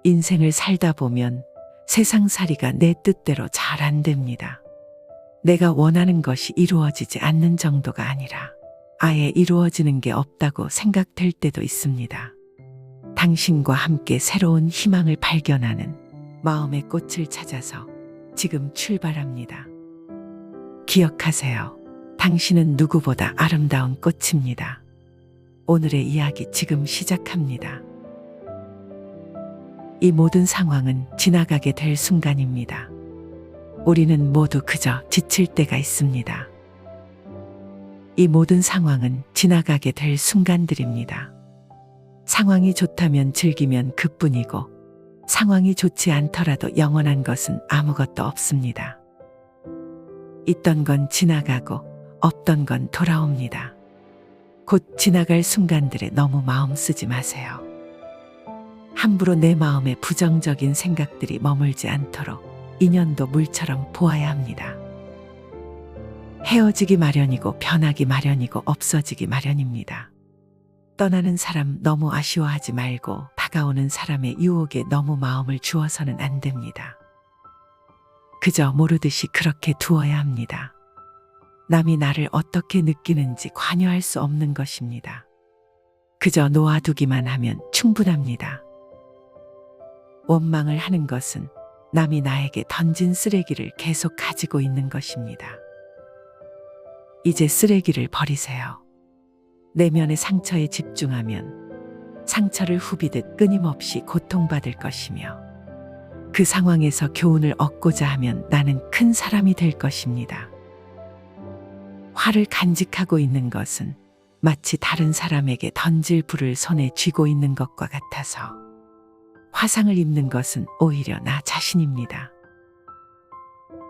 인생을 살다 보면 세상살이가 내 뜻대로 잘 안 됩니다. 내가 원하는 것이 이루어지지 않는 정도가 아니라 아예 이루어지는 게 없다고 생각될 때도 있습니다. 당신과 함께 새로운 희망을 발견하는 마음의 꽃을 찾아서 지금 출발합니다. 기억하세요. 당신은 누구보다 아름다운 꽃입니다. 오늘의 이야기 지금 시작합니다. 이 모든 상황은 지나가게 될 순간입니다. 우리는 모두 그저 지칠 때가 있습니다. 이 모든 상황은 지나가게 될 순간들입니다. 상황이 좋다면 즐기면 그뿐이고 상황이 좋지 않더라도 영원한 것은 아무것도 없습니다. 있던 건 지나가고 없던 건 돌아옵니다. 곧 지나갈 순간들에 너무 마음 쓰지 마세요. 함부로 내 마음에 부정적인 생각들이 머물지 않도록 인연도 물처럼 보아야 합니다. 헤어지기 마련이고 변하기 마련이고 없어지기 마련입니다. 떠나는 사람 너무 아쉬워하지 말고 다가오는 사람의 유혹에 너무 마음을 주어서는 안 됩니다. 그저 모르듯이 그렇게 두어야 합니다. 남이 나를 어떻게 느끼는지 관여할 수 없는 것입니다. 그저 놓아두기만 하면 충분합니다. 원망을 하는 것은 남이 나에게 던진 쓰레기를 계속 가지고 있는 것입니다. 이제 쓰레기를 버리세요. 내면의 상처에 집중하면 상처를 후비듯 끊임없이 고통받을 것이며 그 상황에서 교훈을 얻고자 하면 나는 큰 사람이 될 것입니다. 화를 간직하고 있는 것은 마치 다른 사람에게 던질 불을 손에 쥐고 있는 것과 같아서 화상을 입는 것은 오히려 나 자신입니다.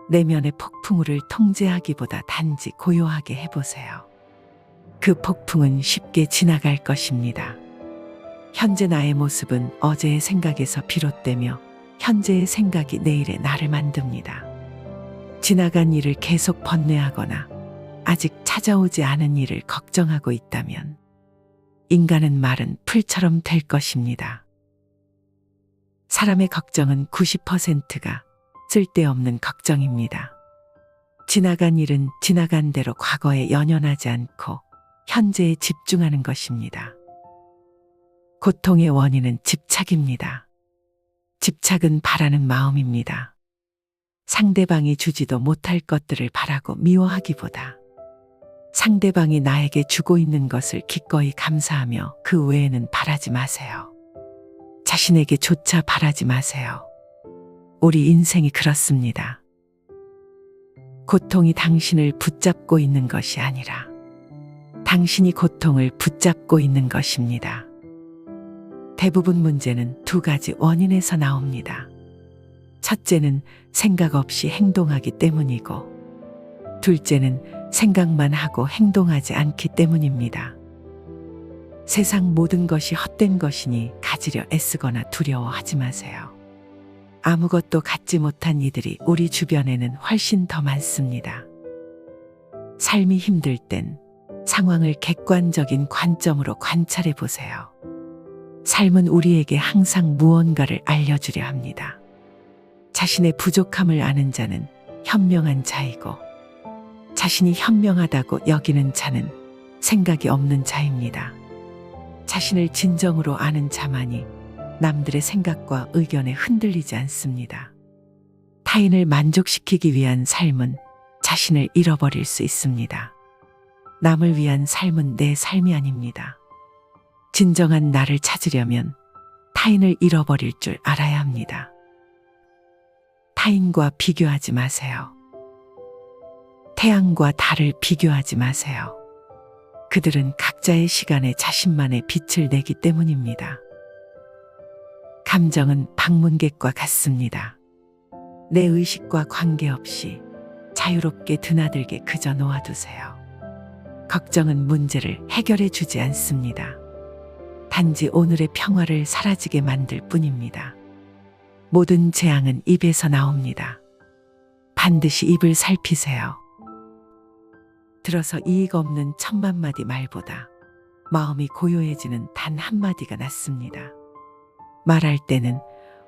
내면의 폭풍우를 통제하기보다 단지 고요하게 해보세요. 그 폭풍은 쉽게 지나갈 것입니다. 현재 나의 모습은 어제의 생각에서 비롯되며 현재의 생각이 내일의 나를 만듭니다. 지나간 일을 계속 번뇌하거나 아직 찾아오지 않은 일을 걱정하고 있다면 인간은 마른 풀처럼 될 것입니다. 사람의 걱정은 90%가 쓸데없는 걱정입니다. 지나간 일은 지나간 대로 과거에 연연하지 않고 현재에 집중하는 것입니다. 고통의 원인은 집착입니다. 집착은 바라는 마음입니다. 상대방이 주지도 못할 것들을 바라고 미워하기보다 상대방이 나에게 주고 있는 것을 기꺼이 감사하며 그 외에는 바라지 마세요. 자신에게조차 바라지 마세요. 우리 인생이 그렇습니다. 고통이 당신을 붙잡고 있는 것이 아니라 당신이 고통을 붙잡고 있는 것입니다. 대부분 문제는 두 가지 원인에서 나옵니다. 첫째는 생각 없이 행동하기 때문이고 둘째는 생각만 하고 행동하지 않기 때문입니다. 세상 모든 것이 헛된 것이니 가지려 애쓰거나 두려워하지 마세요. 아무것도 갖지 못한 이들이 우리 주변에는 훨씬 더 많습니다. 삶이 힘들 땐 상황을 객관적인 관점으로 관찰해 보세요. 삶은 우리에게 항상 무언가를 알려주려 합니다. 자신의 부족함을 아는 자는 현명한 자이고 자신이 현명하다고 여기는 자는 생각이 없는 자입니다. 자신을 진정으로 아는 자만이 남들의 생각과 의견에 흔들리지 않습니다. 타인을 만족시키기 위한 삶은 자신을 잃어버릴 수 있습니다. 남을 위한 삶은 내 삶이 아닙니다. 진정한 나를 찾으려면 타인을 잃어버릴 줄 알아야 합니다. 타인과 비교하지 마세요. 태양과 달을 비교하지 마세요. 그들은 각자의 시간에 자신만의 빛을 내기 때문입니다. 감정은 방문객과 같습니다. 내 의식과 관계없이 자유롭게 드나들게 그저 놓아두세요. 걱정은 문제를 해결해 주지 않습니다. 단지 오늘의 평화를 사라지게 만들 뿐입니다. 모든 재앙은 입에서 나옵니다. 반드시 입을 살피세요. 들어서 이익 없는 천만 마디 말보다 마음이 고요해지는 단 한마디가 낫습니다. 말할 때는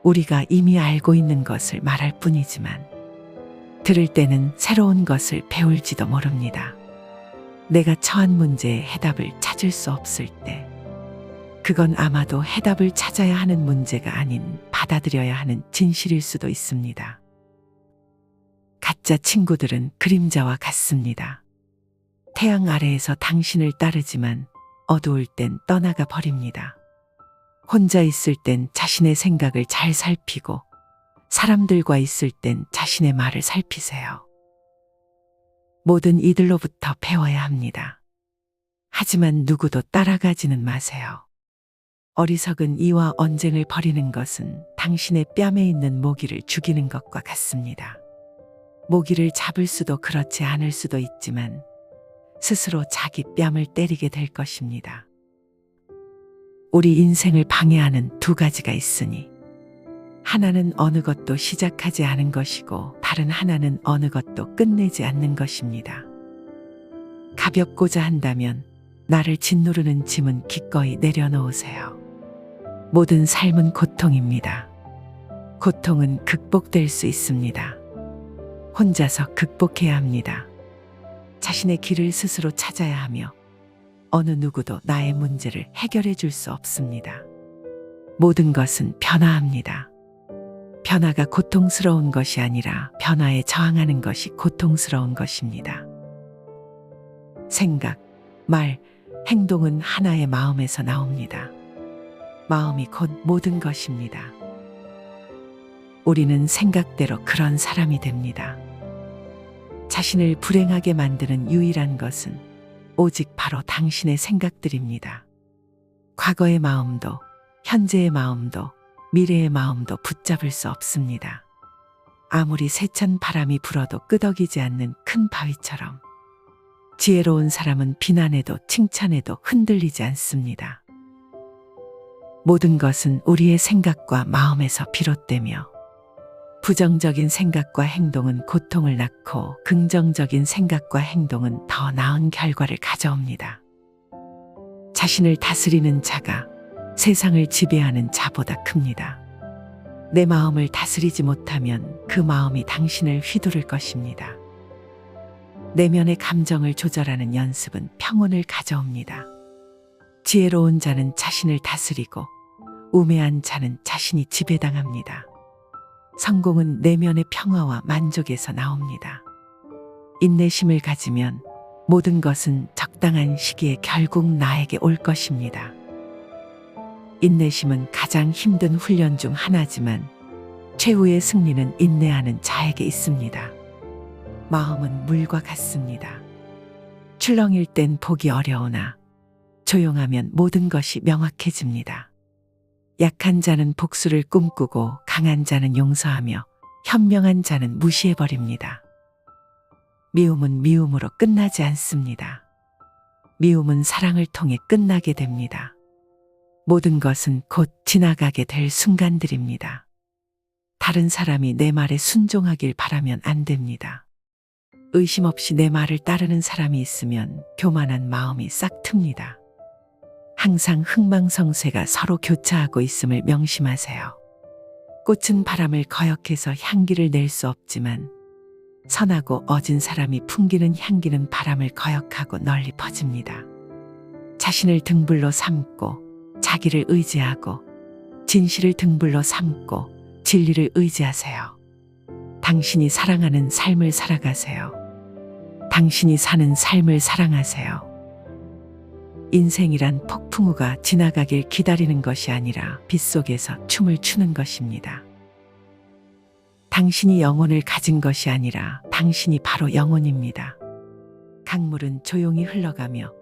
우리가 이미 알고 있는 것을 말할 뿐이지만 들을 때는 새로운 것을 배울지도 모릅니다. 내가 처한 문제의 해답을 찾을 수 없을 때 그건 아마도 해답을 찾아야 하는 문제가 아닌 받아들여야 하는 진실일 수도 있습니다. 가짜 친구들은 그림자와 같습니다. 태양 아래에서 당신을 따르지만 어두울 땐 떠나가 버립니다. 혼자 있을 땐 자신의 생각을 잘 살피고 사람들과 있을 땐 자신의 말을 살피세요. 모든 이들로부터 배워야 합니다. 하지만 누구도 따라가지는 마세요. 어리석은 이와 언쟁을 벌이는 것은 당신의 뺨에 있는 모기를 죽이는 것과 같습니다. 모기를 잡을 수도 그렇지 않을 수도 있지만 스스로 자기 뺨을 때리게 될 것입니다. 우리 인생을 방해하는 두 가지가 있으니 하나는 어느 것도 시작하지 않은 것이고 다른 하나는 어느 것도 끝내지 않는 것입니다. 가볍고자 한다면 나를 짓누르는 짐은 기꺼이 내려놓으세요. 모든 삶은 고통입니다. 고통은 극복될 수 있습니다. 혼자서 극복해야 합니다. 자신의 길을 스스로 찾아야 하며 어느 누구도 나의 문제를 해결해 줄 수 없습니다. 모든 것은 변화합니다. 변화가 고통스러운 것이 아니라 변화에 저항하는 것이 고통스러운 것입니다. 생각, 말, 행동은 하나의 마음에서 나옵니다. 마음이 곧 모든 것입니다. 우리는 생각대로 그런 사람이 됩니다. 자신을 불행하게 만드는 유일한 것은 오직 바로 당신의 생각들입니다. 과거의 마음도, 현재의 마음도, 미래의 마음도 붙잡을 수 없습니다. 아무리 세찬 바람이 불어도 끄덕이지 않는 큰 바위처럼 지혜로운 사람은 비난해도 칭찬해도 흔들리지 않습니다. 모든 것은 우리의 생각과 마음에서 비롯되며 부정적인 생각과 행동은 고통을 낳고 긍정적인 생각과 행동은 더 나은 결과를 가져옵니다. 자신을 다스리는 자가 세상을 지배하는 자보다 큽니다. 내 마음을 다스리지 못하면 그 마음이 당신을 휘두를 것입니다. 내면의 감정을 조절하는 연습은 평온을 가져옵니다. 지혜로운 자는 자신을 다스리고 우매한 자는 자신이 지배당합니다. 성공은 내면의 평화와 만족에서 나옵니다. 인내심을 가지면 모든 것은 적당한 시기에 결국 나에게 올 것입니다. 인내심은 가장 힘든 훈련 중 하나지만 최후의 승리는 인내하는 자에게 있습니다. 마음은 물과 같습니다. 출렁일 땐 보기 어려우나 조용하면 모든 것이 명확해집니다. 약한 자는 복수를 꿈꾸고 강한 자는 용서하며 현명한 자는 무시해버립니다. 미움은 미움으로 끝나지 않습니다. 미움은 사랑을 통해 끝나게 됩니다. 모든 것은 곧 지나가게 될 순간들입니다. 다른 사람이 내 말에 순종하길 바라면 안 됩니다. 의심 없이 내 말을 따르는 사람이 있으면 교만한 마음이 싹 틉니다. 항상 흥망성쇠가 서로 교차하고 있음을 명심하세요. 꽃은 바람을 거역해서 향기를 낼 수 없지만 선하고 어진 사람이 풍기는 향기는 바람을 거역하고 널리 퍼집니다. 자신을 등불로 삼고 자기를 의지하고 진실을 등불로 삼고 진리를 의지하세요. 당신이 사랑하는 삶을 살아가세요. 당신이 사는 삶을 사랑하세요. 인생이란 폭풍우가 지나가길 기다리는 것이 아니라 빗속에서 춤을 추는 것입니다. 당신이 영혼을 가진 것이 아니라 당신이 바로 영혼입니다. 강물은 조용히 흘러가며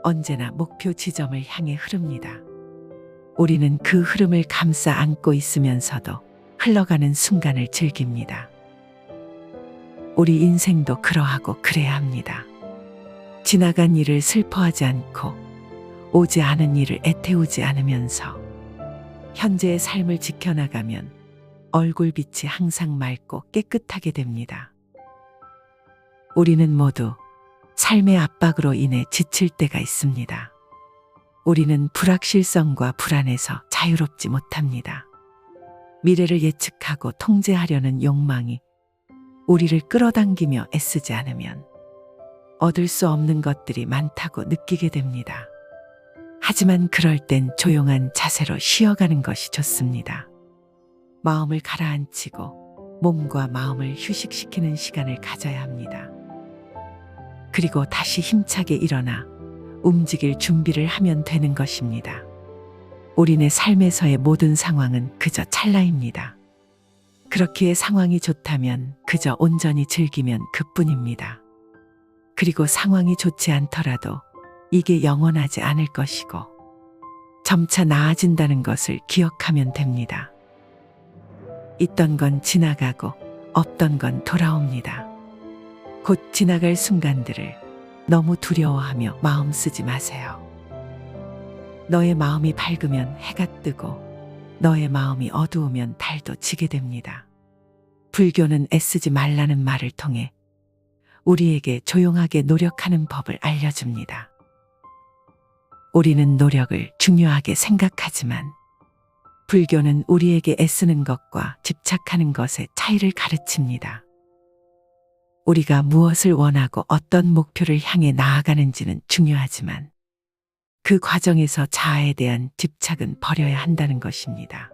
언제나 목표 지점을 향해 흐릅니다. 우리는 그 흐름을 감싸 안고 있으면서도 흘러가는 순간을 즐깁니다. 우리 인생도 그러하고 그래야 합니다. 지나간 일을 슬퍼하지 않고 오지 않은 일을 애태우지 않으면서 현재의 삶을 지켜나가면 얼굴빛이 항상 맑고 깨끗하게 됩니다. 우리는 모두 삶의 압박으로 인해 지칠 때가 있습니다. 우리는 불확실성과 불안에서 자유롭지 못합니다. 미래를 예측하고 통제하려는 욕망이 우리를 끌어당기며 애쓰지 않으면 얻을 수 없는 것들이 많다고 느끼게 됩니다. 하지만 그럴 땐 조용한 자세로 쉬어가는 것이 좋습니다. 마음을 가라앉히고 몸과 마음을 휴식시키는 시간을 가져야 합니다. 그리고 다시 힘차게 일어나 움직일 준비를 하면 되는 것입니다. 우리네 삶에서의 모든 상황은 그저 찰나입니다. 그렇기에 상황이 좋다면 그저 온전히 즐기면 그뿐입니다. 그리고 상황이 좋지 않더라도 이게 영원하지 않을 것이고 점차 나아진다는 것을 기억하면 됩니다. 있던 건 지나가고 없던 건 돌아옵니다. 곧 지나갈 순간들을 너무 두려워하며 마음 쓰지 마세요. 너의 마음이 밝으면 해가 뜨고 너의 마음이 어두우면 달도 지게 됩니다. 불교는 애쓰지 말라는 말을 통해 우리에게 조용하게 노력하는 법을 알려줍니다. 우리는 노력을 중요하게 생각하지만 불교는 우리에게 애쓰는 것과 집착하는 것의 차이를 가르칩니다. 우리가 무엇을 원하고 어떤 목표를 향해 나아가는지는 중요하지만 그 과정에서 자아에 대한 집착은 버려야 한다는 것입니다.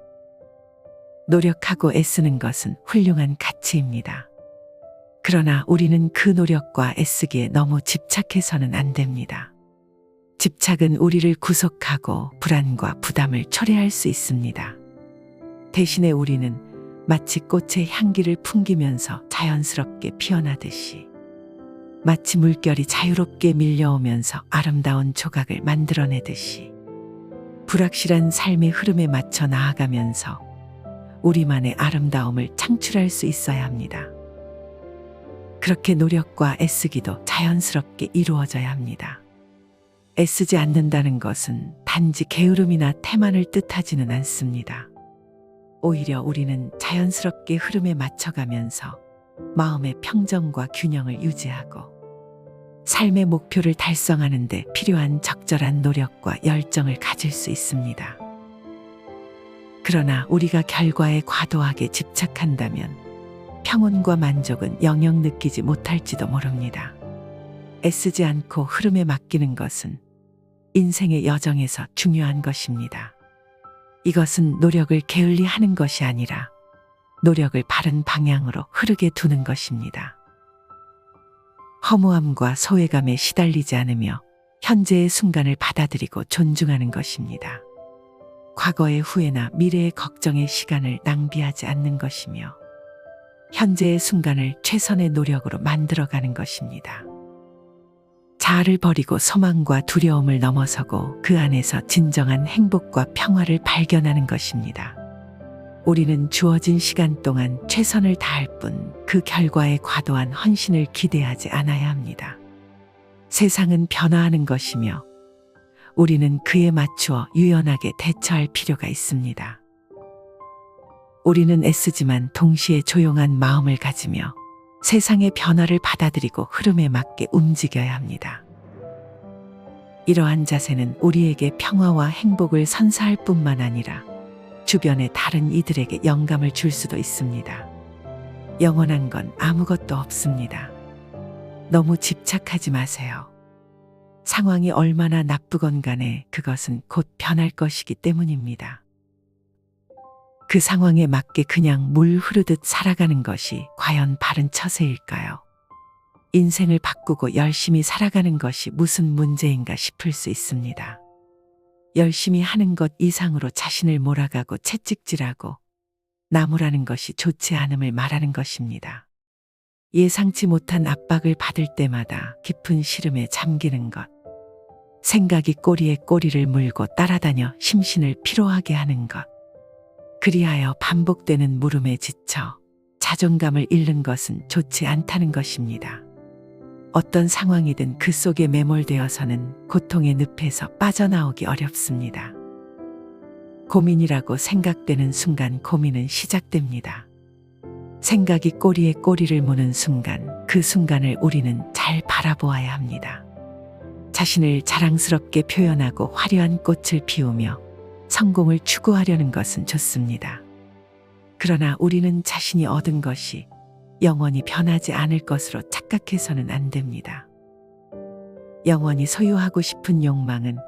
노력하고 애쓰는 것은 훌륭한 가치입니다. 그러나 우리는 그 노력과 애쓰기에 너무 집착해서는 안 됩니다. 집착은 우리를 구속하고 불안과 부담을 초래할 수 있습니다. 대신에 우리는 마치 꽃의 향기를 풍기면서 자연스럽게 피어나듯이 마치 물결이 자유롭게 밀려오면서 아름다운 조각을 만들어내듯이 불확실한 삶의 흐름에 맞춰 나아가면서 우리만의 아름다움을 창출할 수 있어야 합니다. 그렇게 노력과 애쓰기도 자연스럽게 이루어져야 합니다. 애쓰지 않는다는 것은 단지 게으름이나 태만을 뜻하지는 않습니다. 오히려 우리는 자연스럽게 흐름에 맞춰가면서 마음의 평정과 균형을 유지하고 삶의 목표를 달성하는 데 필요한 적절한 노력과 열정을 가질 수 있습니다. 그러나 우리가 결과에 과도하게 집착한다면 평온과 만족은 영영 느끼지 못할지도 모릅니다. 애쓰지 않고 흐름에 맡기는 것은 인생의 여정에서 중요한 것입니다. 이것은 노력을 게을리 하는 것이 아니라 노력을 바른 방향으로 흐르게 두는 것입니다. 허무함과 소외감에 시달리지 않으며 현재의 순간을 받아들이고 존중하는 것입니다. 과거의 후회나 미래의 걱정의 시간을 낭비하지 않는 것이며 현재의 순간을 최선의 노력으로 만들어가는 것입니다. 자아를 버리고 소망과 두려움을 넘어서고 그 안에서 진정한 행복과 평화를 발견하는 것입니다. 우리는 주어진 시간 동안 최선을 다할 뿐 그 결과에 과도한 헌신을 기대하지 않아야 합니다. 세상은 변화하는 것이며 우리는 그에 맞추어 유연하게 대처할 필요가 있습니다. 우리는 애쓰지만 동시에 조용한 마음을 가지며 세상의 변화를 받아들이고 흐름에 맞게 움직여야 합니다. 이러한 자세는 우리에게 평화와 행복을 선사할 뿐만 아니라 주변의 다른 이들에게 영감을 줄 수도 있습니다. 영원한 건 아무것도 없습니다. 너무 집착하지 마세요. 상황이 얼마나 나쁘건 간에 그것은 곧 변할 것이기 때문입니다. 그 상황에 맞게 그냥 물 흐르듯 살아가는 것이 과연 바른 처세일까요? 인생을 바꾸고 열심히 살아가는 것이 무슨 문제인가 싶을 수 있습니다. 열심히 하는 것 이상으로 자신을 몰아가고 채찍질하고 나무라는 것이 좋지 않음을 말하는 것입니다. 예상치 못한 압박을 받을 때마다 깊은 시름에 잠기는 것, 생각이 꼬리에 꼬리를 물고 따라다녀 심신을 피로하게 하는 것, 그리하여 반복되는 물음에 지쳐 자존감을 잃는 것은 좋지 않다는 것입니다. 어떤 상황이든 그 속에 매몰되어서는 고통의 늪에서 빠져나오기 어렵습니다. 고민이라고 생각되는 순간 고민은 시작됩니다. 생각이 꼬리에 꼬리를 무는 순간 그 순간을 우리는 잘 바라보아야 합니다. 자신을 자랑스럽게 표현하고 화려한 꽃을 피우며 성공을 추구하려는 것은 좋습니다. 그러나 우리는 자신이 얻은 것이 영원히 변하지 않을 것으로 착각해서는 안 됩니다. 영원히 소유하고 싶은 욕망은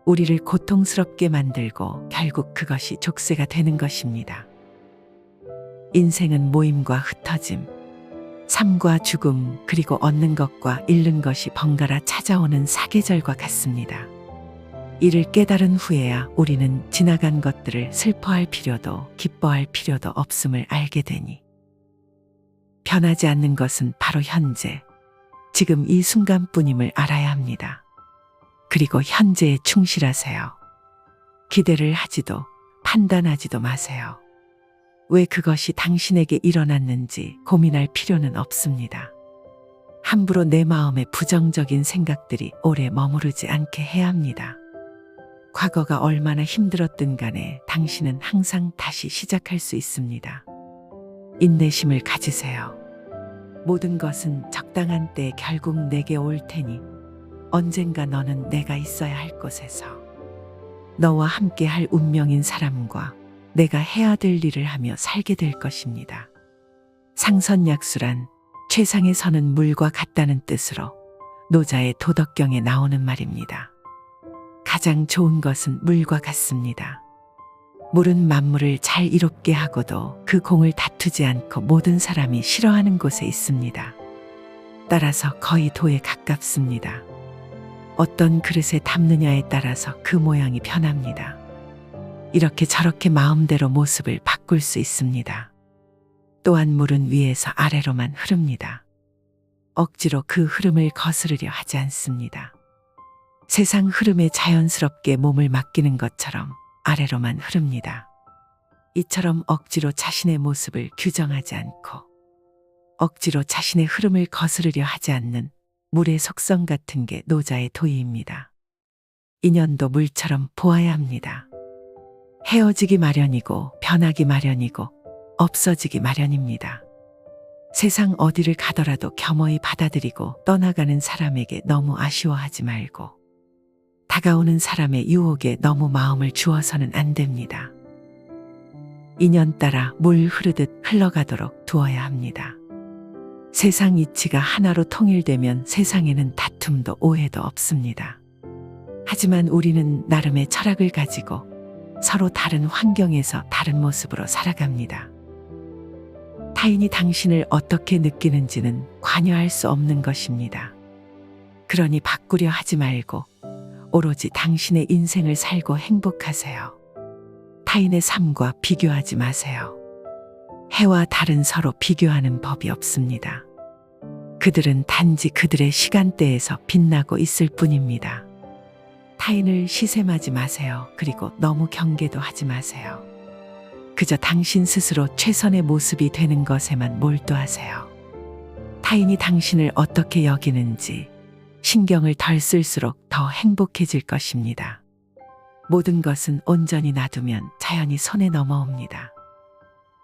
우리를 고통스럽게 만들고 결국 그것이 족쇄가 되는 것입니다. 인생은 모임과 흩어짐, 삶과 죽음, 그리고 얻는 것과 잃는 것이 번갈아 찾아오는 사계절과 같습니다. 이를 깨달은 후에야 우리는 지나간 것들을 슬퍼할 필요도 기뻐할 필요도 없음을 알게 되니, 변하지 않는 것은 바로 현재, 지금 이 순간뿐임을 알아야 합니다. 그리고 현재에 충실하세요. 기대를 하지도 판단하지도 마세요. 왜 그것이 당신에게 일어났는지 고민할 필요는 없습니다. 함부로 내 마음에 부정적인 생각들이 오래 머무르지 않게 해야 합니다. 과거가 얼마나 힘들었든 간에 당신은 항상 다시 시작할 수 있습니다. 인내심을 가지세요. 모든 것은 적당한 때에 결국 내게 올 테니 언젠가 너는 내가 있어야 할 곳에서 너와 함께 할 운명인 사람과 내가 해야 될 일을 하며 살게 될 것입니다. 상선약수란 최상의 선은 물과 같다는 뜻으로 노자의 도덕경에 나오는 말입니다. 가장 좋은 것은 물과 같습니다. 물은 만물을 잘 이롭게 하고도 그 공을 다투지 않고 모든 사람이 싫어하는 곳에 있습니다. 따라서 거의 도에 가깝습니다. 어떤 그릇에 담느냐에 따라서 그 모양이 변합니다. 이렇게 저렇게 마음대로 모습을 바꿀 수 있습니다. 또한 물은 위에서 아래로만 흐릅니다. 억지로 그 흐름을 거스르려 하지 않습니다. 세상 흐름에 자연스럽게 몸을 맡기는 것처럼 아래로만 흐릅니다. 이처럼 억지로 자신의 모습을 규정하지 않고 억지로 자신의 흐름을 거스르려 하지 않는 물의 속성 같은 게 노자의 도의입니다. 인연도 물처럼 보아야 합니다. 헤어지기 마련이고 변하기 마련이고 없어지기 마련입니다. 세상 어디를 가더라도 겸허히 받아들이고 떠나가는 사람에게 너무 아쉬워하지 말고 다가오는 사람의 유혹에 너무 마음을 주어서는 안 됩니다. 인연 따라 물 흐르듯 흘러가도록 두어야 합니다. 세상 이치가 하나로 통일되면 세상에는 다툼도 오해도 없습니다. 하지만 우리는 나름의 철학을 가지고 서로 다른 환경에서 다른 모습으로 살아갑니다. 타인이 당신을 어떻게 느끼는지는 관여할 수 없는 것입니다. 그러니 바꾸려 하지 말고 오로지 당신의 인생을 살고 행복하세요. 타인의 삶과 비교하지 마세요. 해와 달은 서로 비교하는 법이 없습니다. 그들은 단지 그들의 시간대에서 빛나고 있을 뿐입니다. 타인을 시샘하지 마세요. 그리고 너무 경계도 하지 마세요. 그저 당신 스스로 최선의 모습이 되는 것에만 몰두하세요. 타인이 당신을 어떻게 여기는지 신경을 덜 쓸수록 더 행복해질 것입니다. 모든 것은 온전히 놔두면 자연히 손에 넘어옵니다.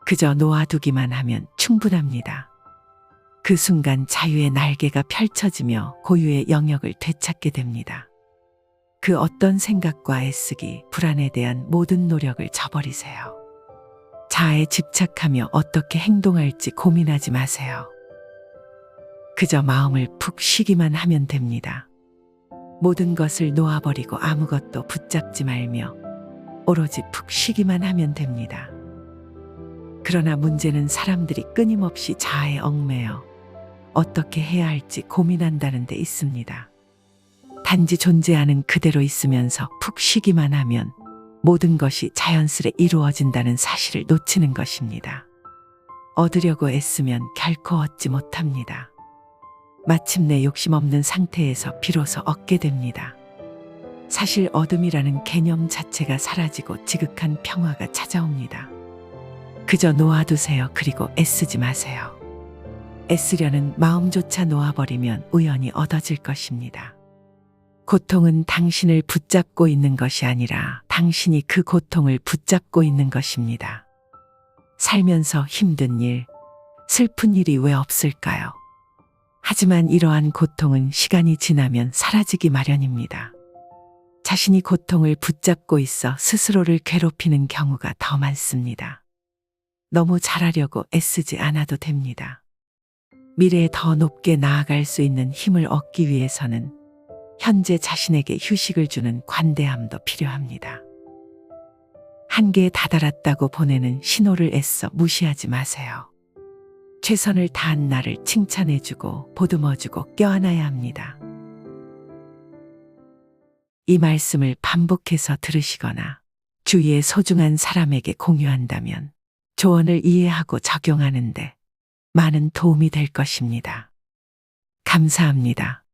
그저 놓아두기만 하면 충분합니다. 그 순간 자유의 날개가 펼쳐지며 고유의 영역을 되찾게 됩니다. 그 어떤 생각과 애쓰기, 불안에 대한 모든 노력을 저버리세요. 자아에 집착하며 어떻게 행동할지 고민하지 마세요. 그저 마음을 푹 쉬기만 하면 됩니다. 모든 것을 놓아버리고 아무것도 붙잡지 말며 오로지 푹 쉬기만 하면 됩니다. 그러나 문제는 사람들이 끊임없이 자아에 얽매여 어떻게 해야 할지 고민한다는 데 있습니다. 단지 존재하는 그대로 있으면서 푹 쉬기만 하면 모든 것이 자연스레 이루어진다는 사실을 놓치는 것입니다. 얻으려고 애쓰면 결코 얻지 못합니다. 마침내 욕심 없는 상태에서 비로소 얻게 됩니다. 사실 얻음이라는 개념 자체가 사라지고 지극한 평화가 찾아옵니다. 그저 놓아두세요. 그리고 애쓰지 마세요. 애쓰려는 마음조차 놓아버리면 우연히 얻어질 것입니다. 고통은 당신을 붙잡고 있는 것이 아니라 당신이 그 고통을 붙잡고 있는 것입니다. 살면서 힘든 일, 슬픈 일이 왜 없을까요? 하지만 이러한 고통은 시간이 지나면 사라지기 마련입니다. 자신이 고통을 붙잡고 있어 스스로를 괴롭히는 경우가 더 많습니다. 너무 잘하려고 애쓰지 않아도 됩니다. 미래에 더 높게 나아갈 수 있는 힘을 얻기 위해서는 현재 자신에게 휴식을 주는 관대함도 필요합니다. 한계에 다다랐다고 보내는 신호를 애써 무시하지 마세요. 최선을 다한 나를 칭찬해주고 보듬어주고 껴안아야 합니다. 이 말씀을 반복해서 들으시거나 주위의 소중한 사람에게 공유한다면 조언을 이해하고 적용하는데 많은 도움이 될 것입니다. 감사합니다.